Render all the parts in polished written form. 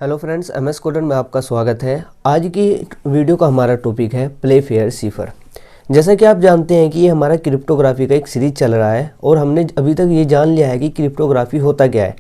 Hello friends, MS coder में आपका स्वागत है। आज की वीडियो का हमारा टॉपिक है प्ले फेयर सिफर। जैसा कि आप जानते हैं कि ये हमारा क्रिप्टोग्राफी का एक सीरीज चल रहा है और हमने अभी तक ये जान लिया है कि क्रिप्टोग्राफी होता क्या है।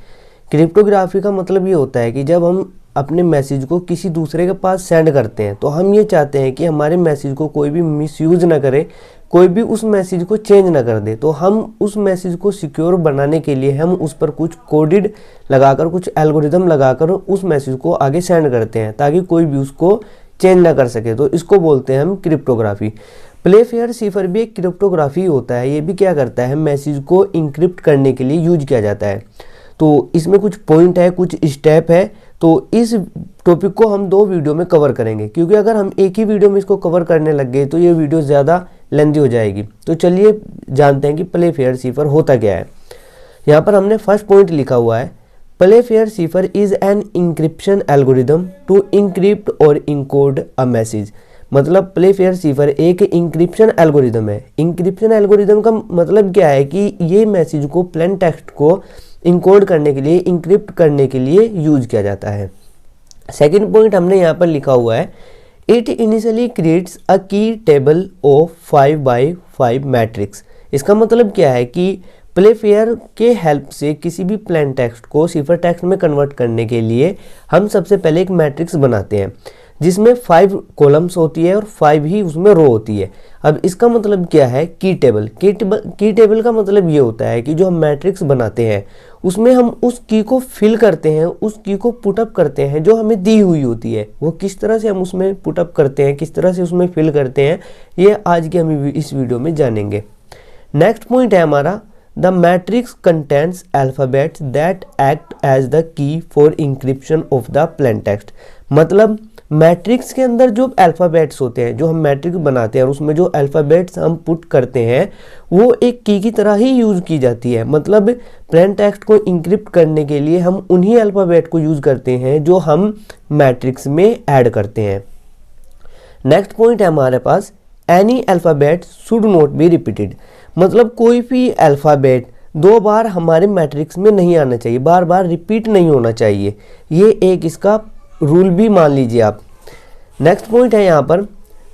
क्रिप्टोग्राफी का मतलब ये होता है कि जब हम अपने मैसेज को किसी दूसरे के पास सेंड करते हैं तो हम ये चाहते हैं कि हमारे मैसेज को कोई भी मिसयूज़ ना करे, कोई भी उस मैसेज को चेंज ना कर दे। तो हम उस मैसेज को सिक्योर बनाने के लिए हम उस पर कुछ कोडेड लगाकर, कुछ एल्गोरिदम लगाकर उस मैसेज को आगे सेंड करते हैं ताकि कोई भी उसको चेंज ना कर सके। तो इसको बोलते हैं हम क्रिप्टोग्राफी। प्ले फेयर सिफर भी एक क्रिप्टोग्राफी होता है। ये भी क्या करता है, मैसेज को इंक्रिप्ट करने के लिए यूज किया जाता है। तो इसमें कुछ पॉइंट है, कुछ स्टेप है। तो इस टॉपिक को हम दो वीडियो में कवर करेंगे, क्योंकि अगर हम एक ही वीडियो में इसको कवर करने लग गए तो ये वीडियो ज़्यादा लेंथी हो जाएगी। तो चलिए जानते हैं कि प्ले फेयर सिफर होता क्या है। यहाँ पर हमने फर्स्ट पॉइंट लिखा हुआ है, Playfair cipher is an encryption algorithm to encrypt और इनकोड अ मैसेज। मतलब प्ले फेयर सिफर एक इंक्रिप्शन एल्गोरिदम है। इंक्रिप्शन एल्गोरिदम का मतलब क्या है कि ये मैसेज को, प्लेन टेक्स्ट को इनकोड करने के लिए, इंक्रिप्ट करने के लिए यूज किया जाता है। सेकंड पॉइंट हमने यहाँ पर लिखा हुआ है, इट इनिशियली क्रिएट्स अ की टेबल ऑफ 5x5 मैट्रिक्स। इसका मतलब क्या है कि प्ले फेयर के हेल्प से किसी भी प्लेन टेक्स्ट को सिफर टेक्स्ट में कन्वर्ट करने के लिए हम सबसे पहले एक मैट्रिक्स बनाते हैं जिसमें 5 कॉलम्स होती है और 5 ही उसमें रो होती है। अब इसका मतलब क्या है, की टेबल का मतलब ये होता है कि जो हम मैट्रिक्स बनाते हैं उसमें हम उस की को फिल करते हैं, उस की को पुटअप करते हैं जो हमें दी हुई होती है। वो किस तरह से हम उसमें पुटअप करते हैं, किस तरह से उसमें फिल करते हैं, ये आज के हम इस वीडियो में जानेंगे। नेक्स्ट पॉइंट है हमारा, the matrix contents alphabets that act as the key for encryption of the plain text. मतलब मैट्रिक्स के अंदर जो अल्फ़ाबेट्स होते हैं, जो हम मैट्रिक्स बनाते हैं और उसमें जो अल्फ़ाबेट्स हम पुट करते हैं वो एक की तरह ही यूज़ की जाती है। मतलब प्लेन टेक्स्ट को इंक्रिप्ट करने के लिए हम उन्हीं अल्फ़ाबेट को यूज़ करते हैं जो हम मैट्रिक्स में ऐड करते हैं। नेक्स्ट पॉइंट है हमारे पास, any alphabet should not be repeated. मतलब कोई भी अल्फ़ाबेट 2 बार हमारे मैट्रिक्स में नहीं आना चाहिए, बार बार रिपीट नहीं होना चाहिए। ये एक इसका रूल भी मान लीजिए आप। नेक्स्ट पॉइंट है यहाँ पर,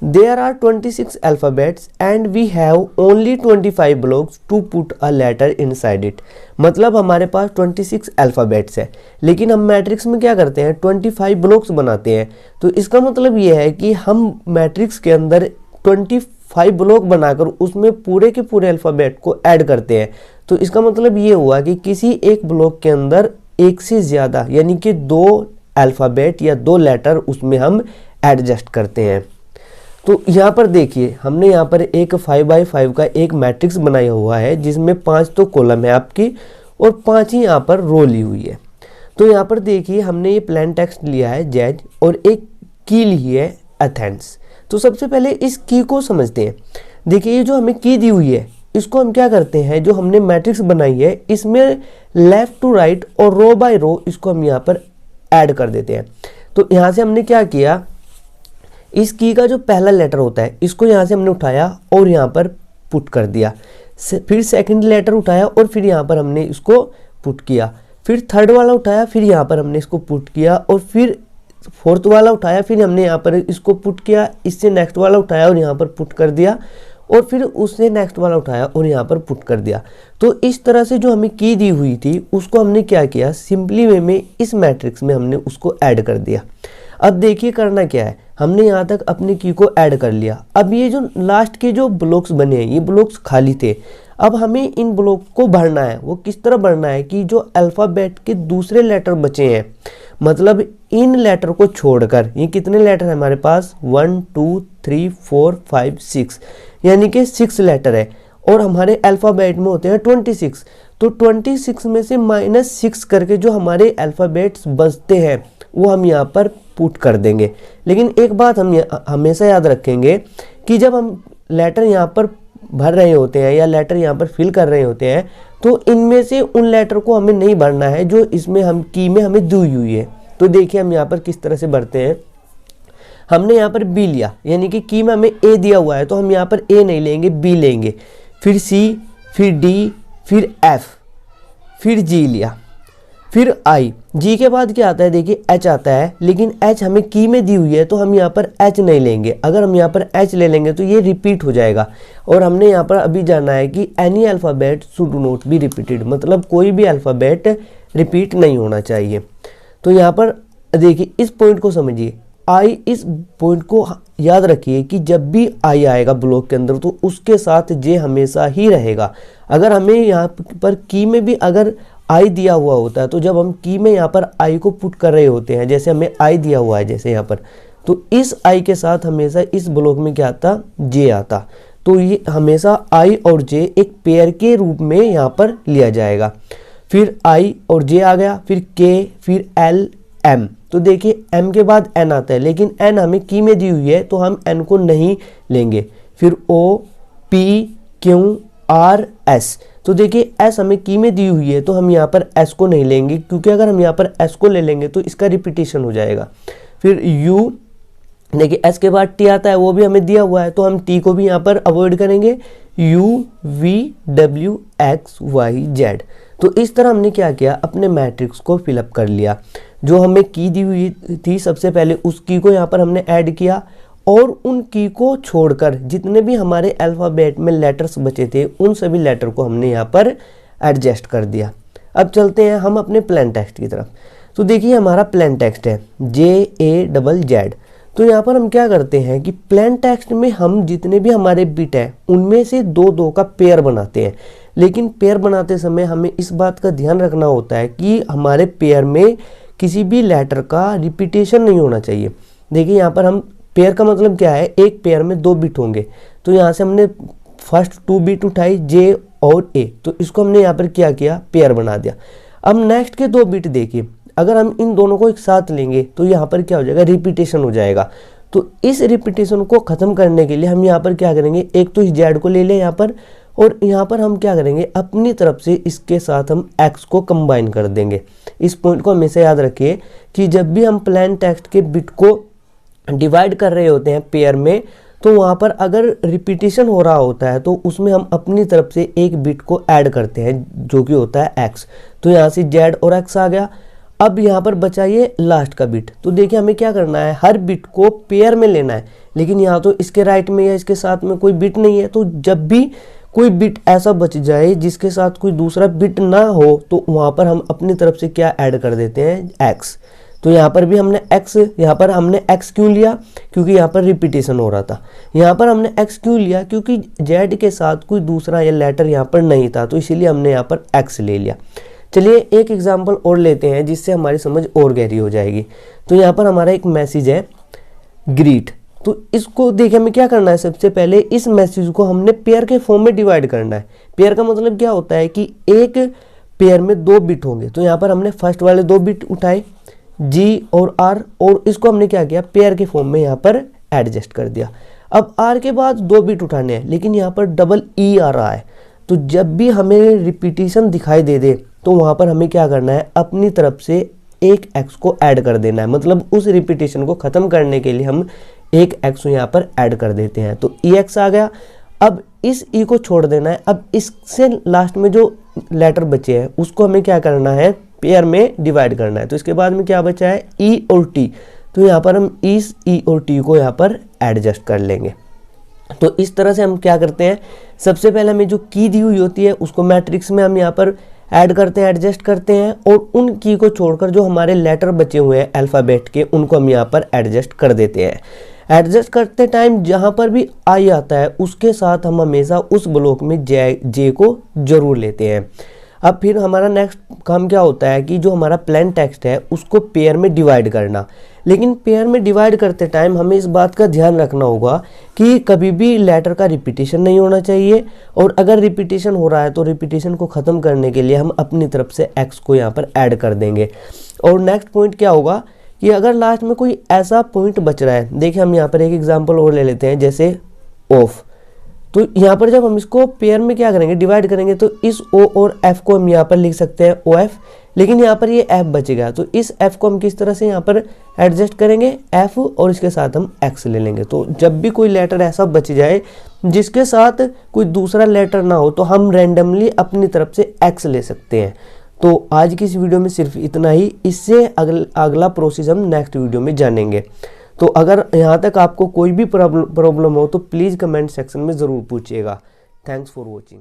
there are 26 alphabets and we have only 25 blocks to put a letter inside it. मतलब हमारे पास 26 अल्फ़ाबेट्स है, लेकिन हम मैट्रिक्स में क्या करते हैं, 25 ब्लॉक्स बनाते हैं। तो इसका मतलब ये है कि हम मैट्रिक्स के अंदर 25 ब्लॉक बनाकर उसमें पूरे के पूरे अल्फ़ाबेट को ऐड करते हैं। तो इसका मतलब ये हुआ कि किसी एक ब्लॉक के अंदर एक से ज़्यादा यानी कि 2 अल्फ़ाबेट या 2 लेटर उसमें हम एडजस्ट करते हैं। तो यहाँ पर देखिए, हमने यहाँ पर एक 5x5 का एक मैट्रिक्स बनाया हुआ है जिसमें 5 तो कॉलम है आपकी और 5 ही यहाँ पर रो ली हुई है। तो यहाँ पर देखिए, हमने ये प्लेन टेक्स्ट लिया है जैज और एक की ली है एथेंस। तो सबसे पहले इस की को समझते हैं। देखिए, ये जो हमें की दी हुई है इसको हम क्या करते हैं, जो हमने मैट्रिक्स बनाई है इसमें लेफ्ट टू राइट और रो बाय रो इसको हम यहाँ पर ऐड कर देते हैं। तो यहाँ से हमने क्या किया, इस की का जो पहला लेटर होता है इसको यहाँ से हमने उठाया और यहाँ पर पुट कर दिया। फिर सेकंड लेटर उठाया और फिर यहाँ पर हमने इसको पुट किया। फिर थर्ड वाला उठाया, फिर यहाँ पर हमने इसको पुट किया और फिर फोर्थ वाला उठाया, फिर हमने यहाँ पर इसको पुट किया। इससे नेक्स्ट वाला उठाया और यहाँ पर पुट कर दिया और फिर उसने नेक्स्ट वाला उठाया और यहाँ पर पुट कर दिया। तो इस तरह से जो हमें की दी हुई थी उसको हमने क्या किया, सिंपली वे में इस मैट्रिक्स में हमने उसको ऐड कर दिया। अब देखिए करना क्या है, हमने यहाँ तक अपनी की को ऐड कर लिया। अब ये जो लास्ट के जो ब्लॉक्स बने हैं ये ब्लॉक्स खाली थे। अब हमें इन ब्लॉक को भरना है। वो किस तरह भरना है कि जो अल्फ़ाबेट के दूसरे लेटर बचे हैं, मतलब इन लेटर को छोड़कर, ये कितने लेटर हैं हमारे पास, 1 2 3 4 5 6, यानी कि 6 लेटर है और हमारे अल्फ़ाबेट में होते हैं 26। तो 26 में से -6 करके जो हमारे अल्फ़ाबेट्स बचते हैं वो हम यहाँ पर पुट कर देंगे। लेकिन एक बात हम हमेशा याद रखेंगे कि जब हम लेटर यहाँ पर भर रहे होते हैं या लेटर यहाँ पर फिल कर रहे होते हैं तो इनमें से उन लेटर को हमें नहीं भरना है जो इसमें हम की में हमें दी हुई है। तो देखिए हम यहाँ पर किस तरह से भरते हैं। हमने यहाँ पर बी लिया, यानी कि की में हमें ए दिया हुआ है तो हम यहाँ पर ए नहीं लेंगे, बी लेंगे, फिर सी, फिर डी, फिर एफ, फिर जी लिया। फिर आई, जी के बाद क्या आता है, देखिए एच आता है, लेकिन एच हमें की में दी हुई है तो हम यहाँ पर एच नहीं लेंगे। अगर हम यहाँ पर एच ले लेंगे तो ये रिपीट हो जाएगा। और हमने यहाँ पर अभी जाना है कि any alphabet should not be repeated, मतलब कोई भी अल्फ़ाबेट रिपीट नहीं होना चाहिए। तो यहाँ पर देखिए इस पॉइंट को समझिए, आई, इस पॉइंट को याद रखिए कि जब भी आई आएगा ब्लॉक के अंदर तो उसके साथ जे हमेशा ही रहेगा। अगर हमें यहाँ पर की में भी अगर आई दिया हुआ होता है तो जब हम की में यहाँ पर आई को पुट कर रहे होते हैं, जैसे हमें आई दिया हुआ है जैसे यहाँ पर, तो इस आई के साथ हमेशा इस ब्लॉक में क्या आता, जे आता। तो ये हमेशा आई और जे एक पेयर के रूप में यहाँ पर लिया जाएगा। फिर आई और जे आ गया, फिर के, फिर एल, एम। तो देखिए एम के बाद एन आता है, लेकिन एन हमें की में दी हुई है तो हम एन को नहीं लेंगे। फिर ओ, पी, क्यू, आर, एस। तो देखिए एस हमें की में दी हुई है तो हम यहाँ पर एस को नहीं लेंगे, क्योंकि अगर हम यहाँ पर एस को ले लेंगे तो इसका रिपीटेशन हो जाएगा। फिर यू, देखिए एस के बाद टी आता है, वो भी हमें दिया हुआ है तो हम टी को भी यहाँ पर अवॉइड करेंगे। U, V, W, X, Y, Z. तो इस तरह हमने क्या किया, अपने मैट्रिक्स को फिलअप कर लिया। जो हमें की दी हुई थी सबसे पहले उस की को यहाँ पर हमने ऐड किया, और उन की को छोड़कर जितने भी हमारे अल्फ़ाबेट में लेटर्स बचे थे उन सभी लेटर को हमने यहाँ पर एडजस्ट कर दिया। अब चलते हैं हम अपने प्लेन टेक्स्ट की तरफ। तो देखिए हमारा प्लेन टेक्स्ट है JAZZ। तो यहाँ पर हम क्या करते हैं कि प्लेन टेक्स्ट में हम जितने भी हमारे बिट हैं उनमें से दो दो का पेयर बनाते हैं, लेकिन पेयर बनाते समय हमें इस बात का ध्यान रखना होता है कि हमारे पेयर में किसी भी लेटर का रिपीटेशन नहीं होना चाहिए। देखिए यहाँ पर हम पेयर का मतलब क्या है, एक पेयर में दो बिट होंगे। तो यहाँ से हमने फर्स्ट 2 बिट उठाई जे और ए, तो इसको हमने यहाँ पर क्या किया, पेयर बना दिया। अब नेक्स्ट के 2 बिट देखिए, अगर हम इन दोनों को एक साथ लेंगे तो यहाँ पर क्या हो जाएगा, रिपीटेशन हो जाएगा। तो इस रिपीटेशन को ख़त्म करने के लिए हम यहाँ पर क्या करेंगे, एक तो इस जेड को ले लें यहाँ पर, और यहाँ पर हम क्या करेंगे, अपनी तरफ से इसके साथ हम एक्स को कंबाइन कर देंगे। इस पॉइंट को हमेशा याद रखिए कि जब भी हम प्लेन टेक्स्ट के बिट को डिवाइड कर रहे होते हैं पेयर में, तो वहाँ पर अगर रिपीटेशन हो रहा होता है तो उसमें हम अपनी तरफ से एक बिट को ऐड करते हैं जो कि होता है एक्स। तो यहाँ से जेड और एक्स आ गया। अब यहाँ पर बचा ये लास्ट का बिट। तो देखिए हमें क्या करना है, हर बिट को पेयर में लेना है, लेकिन यहाँ तो इसके राइट में या इसके साथ में कोई बिट नहीं है। तो जब भी कोई बिट ऐसा बच जाए जिसके साथ कोई दूसरा बिट ना हो तो वहाँ पर हम अपनी तरफ से क्या ऐड कर देते हैं, एक्स। तो यहाँ पर भी हमने एक्स, यहाँ पर हमने एक्स क्यों लिया, क्योंकि यहाँ पर रिपीटेशन हो रहा था। यहाँ पर हमने एक्स क्यों लिया, क्योंकि जेड के साथ कोई दूसरा या लेटर यहाँ पर नहीं था, तो इसीलिए हमने यहाँ पर एक्स ले लिया। चलिए एक एग्जांपल और लेते हैं जिससे हमारी समझ और गहरी हो जाएगी। तो यहाँ पर हमारा एक मैसेज है ग्रीट। तो इसको देखिए हमें क्या करना है, सबसे पहले इस मैसेज को हमने पेयर के फॉर्म में डिवाइड करना है। पेयर का मतलब क्या होता है कि एक पेयर में 2 बिट होंगे। तो यहाँ पर हमने फर्स्ट वाले 2 बिट उठाए जी और आर, और इसको हमने क्या किया, पेयर के फॉर्म में यहाँ पर एडजस्ट कर दिया। अब आर के बाद 2 बिट उठाने हैं, लेकिन यहाँ पर डबल ई आ रहा है। तो जब भी हमें रिपीटेशन दिखाई दे दे तो वहाँ पर हमें क्या करना है, अपनी तरफ से एक एक्स को ऐड कर देना है। मतलब उस रिपीटेशन को ख़त्म करने के लिए हम एक एक्स यहाँ पर ऐड कर देते हैं। तो ई एक्स आ गया। अब इस ई को छोड़ देना है। अब इससे लास्ट में जो लेटर बचे हैं उसको हमें क्या करना है, पेयर में डिवाइड करना है। तो इसके बाद में क्या बचा है, ई और टी। तो यहाँ पर हम इस ई और टी को यहाँ पर एडजस्ट कर लेंगे। तो इस तरह से हम क्या करते हैं, सबसे पहले हमें जो की दी हुई होती है उसको मैट्रिक्स में हम यहाँ पर ऐड करते हैं, एडजस्ट करते हैं, और उन की को छोड़कर जो हमारे लेटर बचे हुए हैं अल्फ़ाबेट के उनको हम यहाँ पर एडजस्ट कर देते हैं। एडजस्ट करते टाइम जहाँ पर भी आई आता है उसके साथ हम हमेशा उस ब्लॉक में जे को जरूर लेते हैं। अब फिर हमारा नेक्स्ट काम क्या होता है कि जो हमारा प्लेन टेक्स्ट है उसको पेयर में डिवाइड करना। लेकिन पेयर में डिवाइड करते टाइम हमें इस बात का ध्यान रखना होगा कि कभी भी लेटर का रिपीटेशन नहीं होना चाहिए, और अगर रिपीटेशन हो रहा है तो रिपीटेशन को ख़त्म करने के लिए हम अपनी तरफ से एक्स को यहाँ पर ऐड कर देंगे। और नेक्स्ट पॉइंट क्या होगा कि अगर लास्ट में कोई ऐसा पॉइंट बच रहा है, देखिए हम यहाँ पर एक एग्जाम्पल और ले लेते हैं, जैसे ऑफ। तो यहाँ पर जब हम इसको पेयर में क्या करेंगे, डिवाइड करेंगे, तो इस ओ और एफ को हम यहाँ पर लिख सकते हैं ओ एफ, लेकिन यहाँ पर ये एफ बचेगा। तो इस एफ को हम किस तरह से यहाँ पर एडजस्ट करेंगे, एफ, और इसके साथ हम एक्स ले लेंगे। तो जब भी कोई लेटर ऐसा बच जाए जिसके साथ कोई दूसरा लेटर ना हो तो हम रैंडमली अपनी तरफ से एक्स ले सकते हैं। तो आज की इस वीडियो में सिर्फ इतना ही। इससे अगला प्रोसेस हम नेक्स्ट वीडियो में जानेंगे। तो अगर यहाँ तक आपको कोई भी प्रॉब्लम हो तो प्लीज़ कमेंट सेक्शन में ज़रूर पूछिएगा। Thanks for watching.